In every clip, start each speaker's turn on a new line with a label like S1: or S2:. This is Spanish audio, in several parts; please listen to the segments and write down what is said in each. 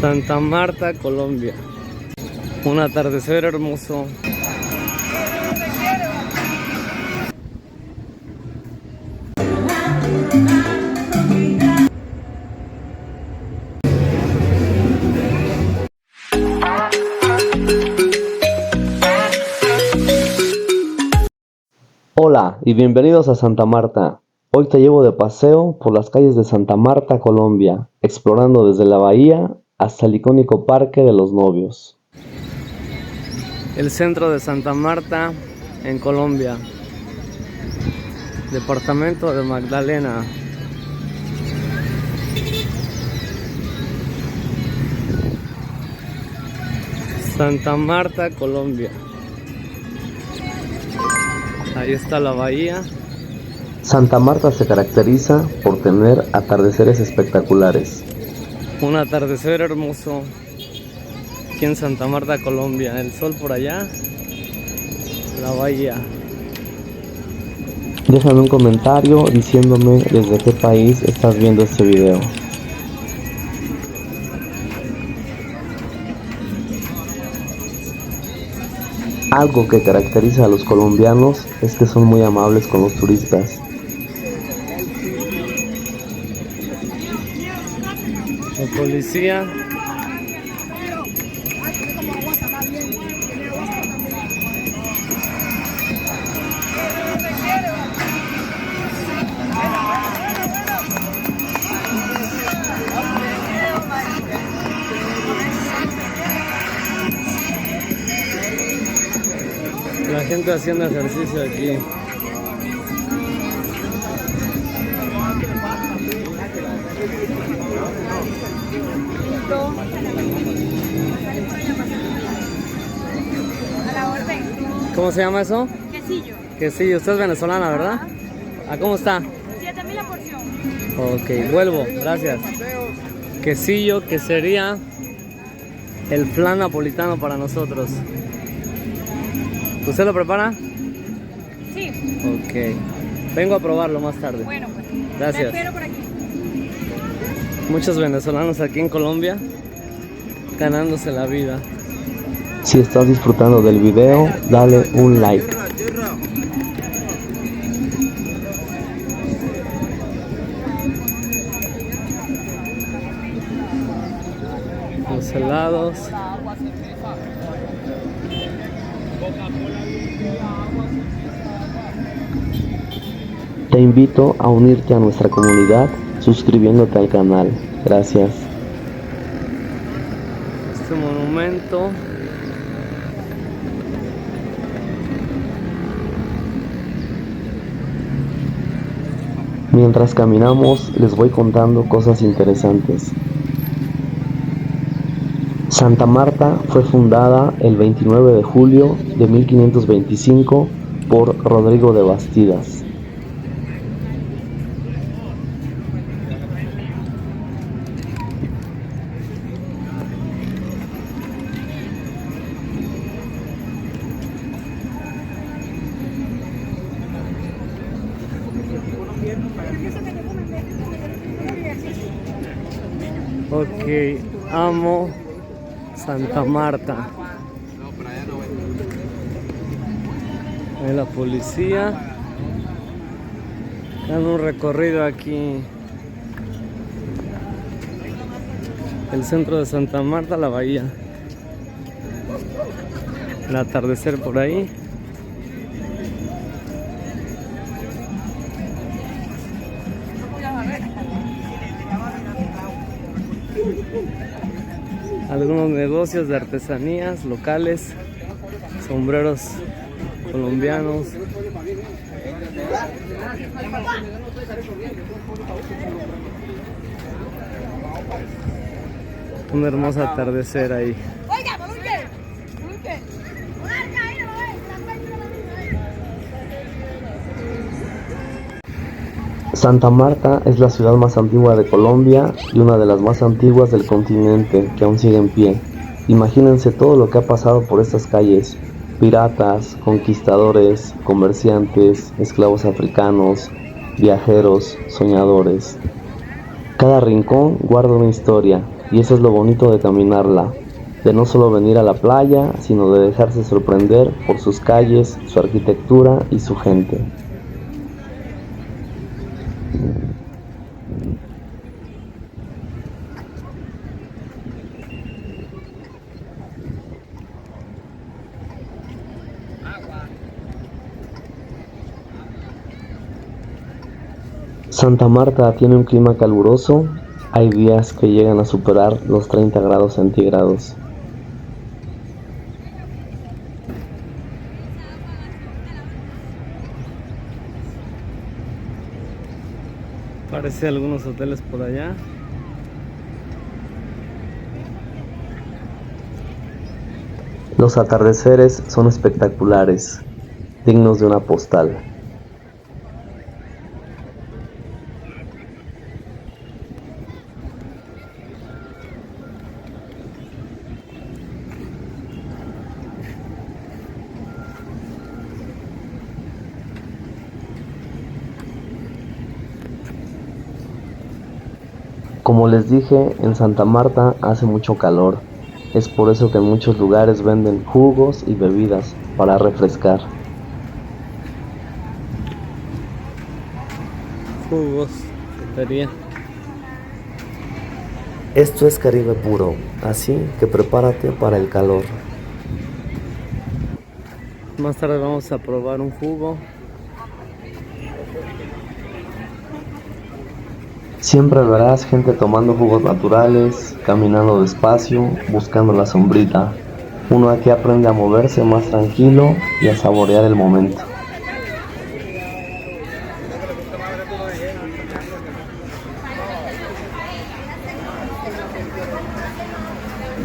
S1: Santa Marta, Colombia. Un atardecer hermoso.
S2: Hola y bienvenidos a Santa Marta. Hoy te llevo de paseo por las calles de Santa Marta, Colombia, explorando desde la bahía hasta el icónico Parque de los Novios.
S1: El centro de Santa Marta, en Colombia. Departamento de Magdalena. Santa Marta, Colombia. Ahí está la bahía.
S2: Santa Marta se caracteriza por tener atardeceres espectaculares.
S1: Un atardecer hermoso aquí en Santa Marta, Colombia. El sol por allá, la bahía.
S2: Déjame un comentario diciéndome desde qué país estás viendo este video. Algo que caracteriza a los colombianos es que son muy amables con los turistas.
S1: La policía. La gente haciendo ejercicio aquí. ¿Cómo se llama eso?
S3: Quesillo.
S1: Quesillo. Usted es venezolana, ¿verdad? ¿A cómo está?
S3: 7.000 la porción.
S1: Ok, vuelvo, gracias. Quesillo, que sería el flan napolitano para nosotros. ¿Usted lo prepara?
S3: Sí.
S1: Ok. Vengo a probarlo más tarde.
S3: Bueno, pues.
S1: Gracias.
S3: Te espero por aquí.
S1: Muchos venezolanos aquí en Colombia ganándose la vida.
S2: Si estás disfrutando del video, dale un like.
S1: Los helados.
S2: Te invito a unirte a nuestra comunidad suscribiéndote al canal. Gracias.
S1: Este monumento.
S2: Mientras caminamos, les voy contando cosas interesantes. Santa Marta fue fundada el 29 de julio de 1525 por Rodrigo de Bastidas.
S1: Ok, amo Santa Marta. Ahí la policía. Dan un recorrido aquí. El centro de Santa Marta, la bahía. El atardecer por ahí. Algunos negocios de artesanías locales, sombreros colombianos. Un hermoso atardecer ahí.
S2: Santa Marta es la ciudad más antigua de Colombia y una de las más antiguas del continente que aún sigue en pie. Imagínense todo lo que ha pasado por estas calles: piratas, conquistadores, comerciantes, esclavos africanos, viajeros, soñadores. Cada rincón guarda una historia y eso es lo bonito de caminarla, de no solo venir a la playa, sino de dejarse sorprender por sus calles, su arquitectura y su gente. Santa Marta tiene un clima caluroso, hay días que llegan a superar los 30 grados centígrados.
S1: Parece algunos hoteles por allá.
S2: Los atardeceres son espectaculares, dignos de una postal. Como les dije, en Santa Marta hace mucho calor. Es por eso que en muchos lugares venden jugos y bebidas para refrescar.
S1: Jugos, cafetería.
S2: Esto es Caribe puro, así que prepárate para el calor.
S1: Más tarde vamos a probar un jugo.
S2: Siempre verás gente tomando jugos naturales, caminando despacio, buscando la sombrita. Uno aquí aprende a moverse más tranquilo y a saborear el momento.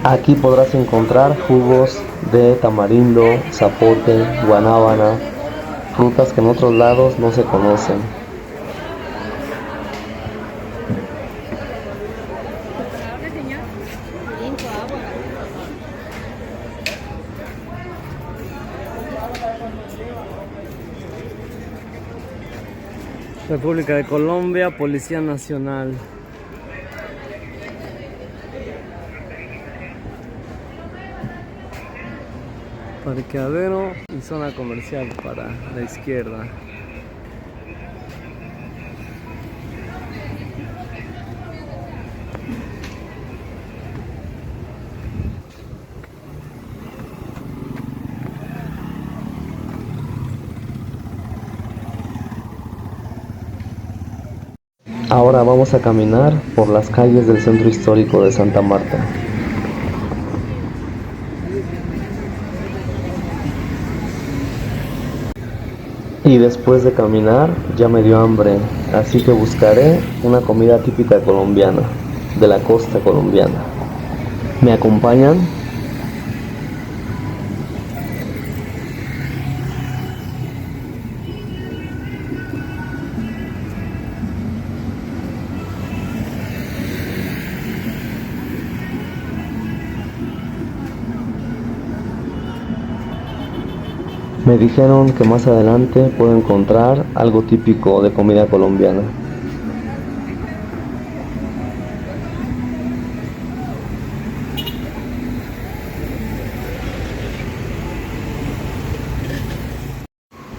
S2: Aquí podrás encontrar jugos de tamarindo, zapote, guanábana, frutas que en otros lados no se conocen.
S1: República de Colombia, Policía Nacional. Parqueadero y zona comercial para la izquierda.
S2: Ahora vamos a caminar por las calles del centro histórico de Santa Marta. Y después de caminar ya me dio hambre, así que buscaré una comida típica colombiana, de la costa colombiana. ¿Me acompañan? Me dijeron que más adelante puedo encontrar algo típico de comida colombiana.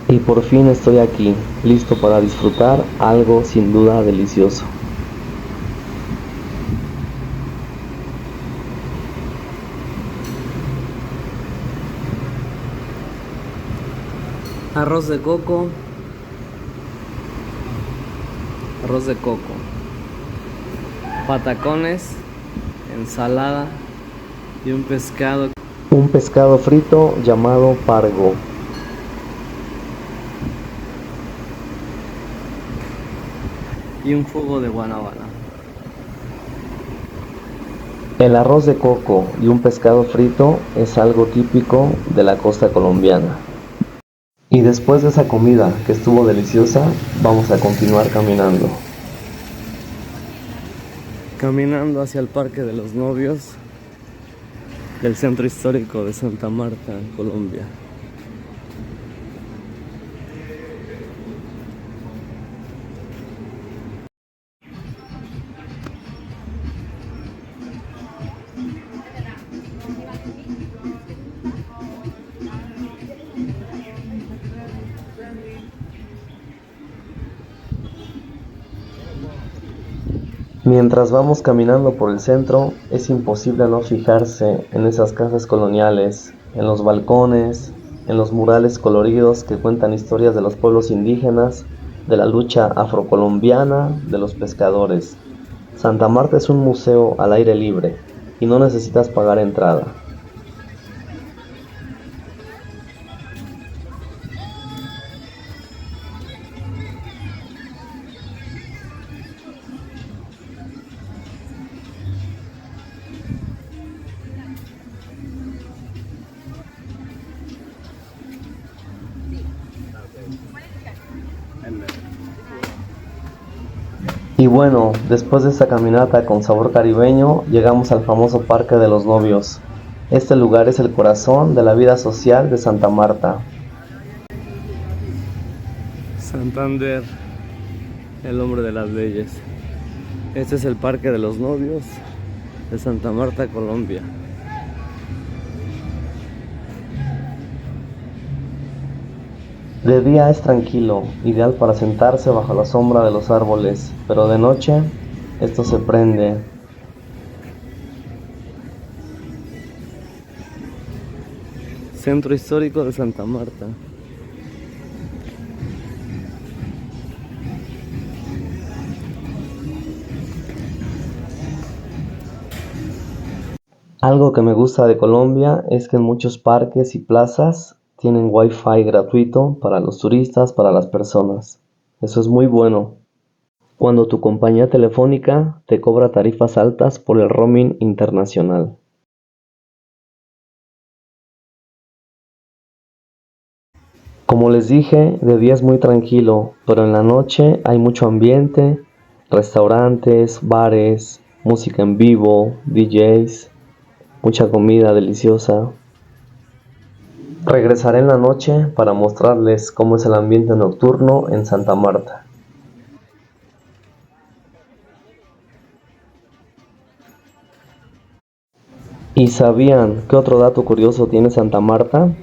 S2: Y por fin estoy aquí, listo para disfrutar algo sin duda delicioso.
S1: Arroz de coco. Arroz de coco. Patacones. Ensalada. Y un pescado.
S2: Un pescado frito llamado pargo.
S1: Y un jugo de guanábana.
S2: El arroz de coco y un pescado frito es algo típico de la costa colombiana. Y después de esa comida que estuvo deliciosa, vamos a continuar caminando.
S1: Caminando hacia el Parque de los Novios del Centro Histórico de Santa Marta, Colombia.
S2: Mientras vamos caminando por el centro, es imposible no fijarse en esas casas coloniales, en los balcones, en los murales coloridos que cuentan historias de los pueblos indígenas, de la lucha afrocolombiana, de los pescadores. Santa Marta es un museo al aire libre y no necesitas pagar entrada. Y bueno, después de esta caminata con sabor caribeño, llegamos al famoso Parque de los Novios. Este lugar es el corazón de la vida social de Santa Marta.
S1: Santander, el hombre de las leyes. Este es el Parque de los Novios de Santa Marta, Colombia.
S2: De día es tranquilo, ideal para sentarse bajo la sombra de los árboles, pero de noche esto se prende.
S1: Centro histórico de Santa Marta.
S2: Algo que me gusta de Colombia es que en muchos parques y plazas tienen Wi-Fi gratuito para los turistas, para las personas. Eso es muy bueno. Cuando tu compañía telefónica te cobra tarifas altas por el roaming internacional. Como les dije, de día es muy tranquilo, pero en la noche hay mucho ambiente, restaurantes, bares, música en vivo, DJs, mucha comida deliciosa. Regresaré en la noche para mostrarles cómo es el ambiente nocturno en Santa Marta. ¿Y sabían qué otro dato curioso tiene Santa Marta?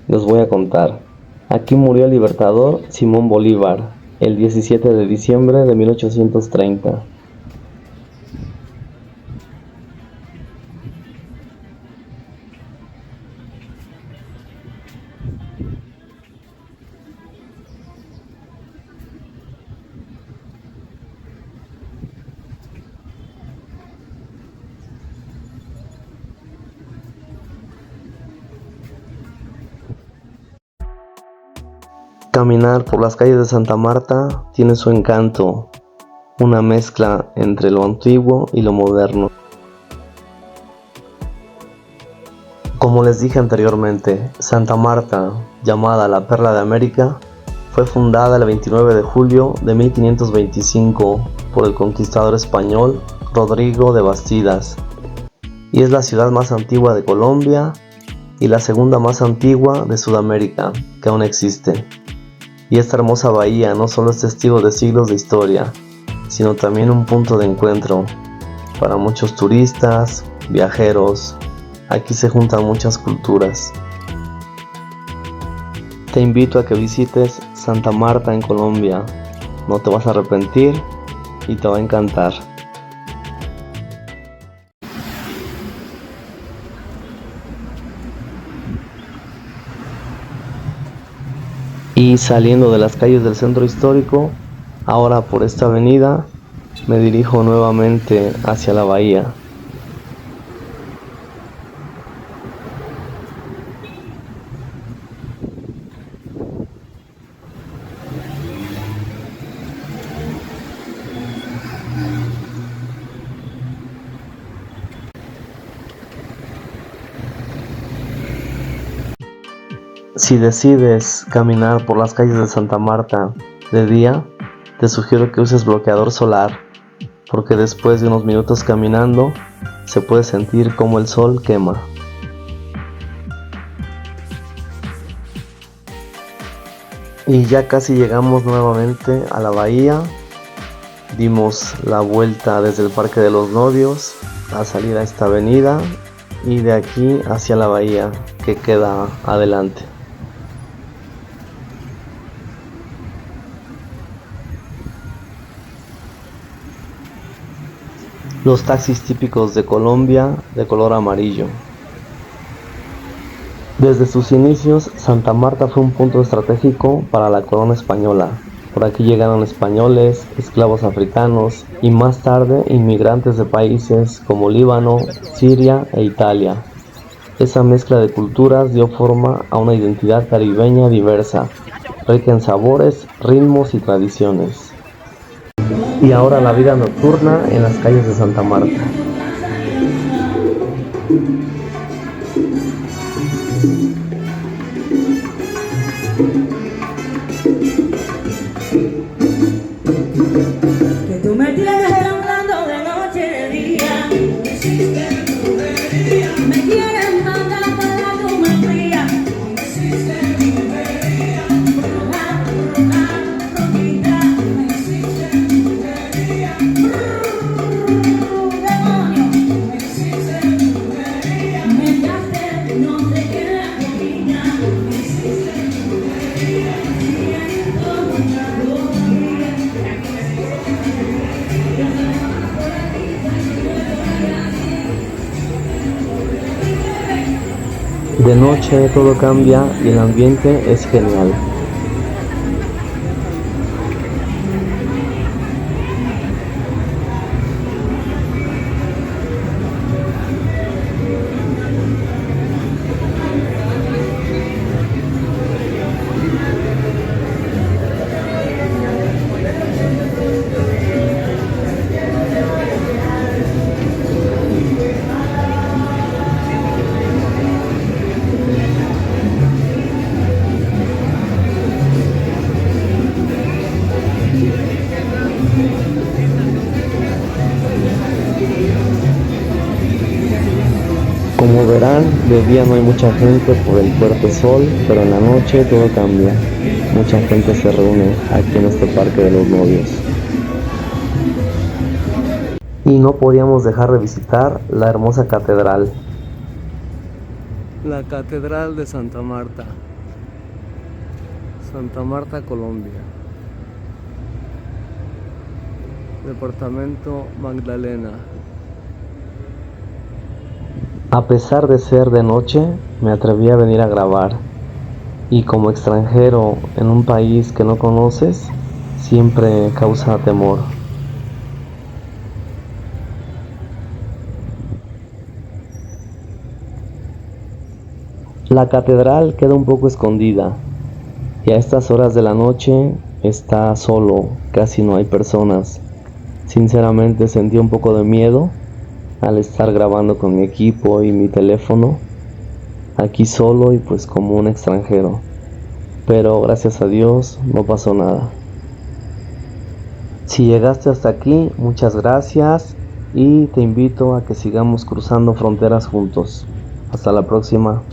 S2: Les voy a contar. Aquí murió el libertador Simón Bolívar, el 17 de diciembre de 1830. Caminar por las calles de Santa Marta tiene su encanto, una mezcla entre lo antiguo y lo moderno. Como les dije anteriormente, Santa Marta, llamada la Perla de América, fue fundada el 29 de julio de 1525 por el conquistador español Rodrigo de Bastidas, y es la ciudad más antigua de Colombia y la segunda más antigua de Sudamérica que aún existe. Y esta hermosa bahía no solo es testigo de siglos de historia, sino también un punto de encuentro para muchos turistas, viajeros. Aquí se juntan muchas culturas. Te invito a que visites Santa Marta en Colombia. No te vas a arrepentir y te va a encantar. Y saliendo de las calles del centro histórico, ahora por esta avenida, me dirijo nuevamente hacia la bahía. Si decides caminar por las calles de Santa Marta de día, te sugiero que uses bloqueador solar, porque después de unos minutos caminando, se puede sentir como el sol quema. Y ya casi llegamos nuevamente a la bahía. Dimos la vuelta desde el Parque de los Novios a salir a esta avenida y de aquí hacia la bahía que queda adelante. Los taxis típicos de Colombia de color amarillo. Desde sus inicios, Santa Marta fue un punto estratégico para la corona española. Por aquí llegaron españoles, esclavos africanos y más tarde inmigrantes de países como Líbano, Siria e Italia. Esa mezcla de culturas dio forma a una identidad caribeña diversa, rica en sabores, ritmos y tradiciones. Y ahora la vida nocturna en las calles de Santa Marta.
S4: Que tú me tienes hablando de noche y de día. Me quieres mandar para tu maestría.
S2: De noche todo cambia y el ambiente es genial. Como verán, de día no hay mucha gente por el fuerte sol, pero en la noche todo cambia. Mucha gente se reúne aquí en este Parque de los Novios. Y no podíamos dejar de visitar la hermosa catedral.
S1: La Catedral de Santa Marta. Santa Marta, Colombia. Departamento Magdalena.
S2: A pesar de ser de noche, me atreví a venir a grabar. Y como extranjero en un país que no conoces, siempre causa temor. La catedral queda un poco escondida y a estas horas de la noche está solo, casi no hay personas. Sinceramente sentí un poco de miedo al estar grabando con mi equipo y mi teléfono aquí solo y pues como un extranjero, pero gracias a Dios no pasó nada. Si llegaste hasta aquí, muchas gracias y te invito a que sigamos cruzando fronteras juntos. Hasta la próxima.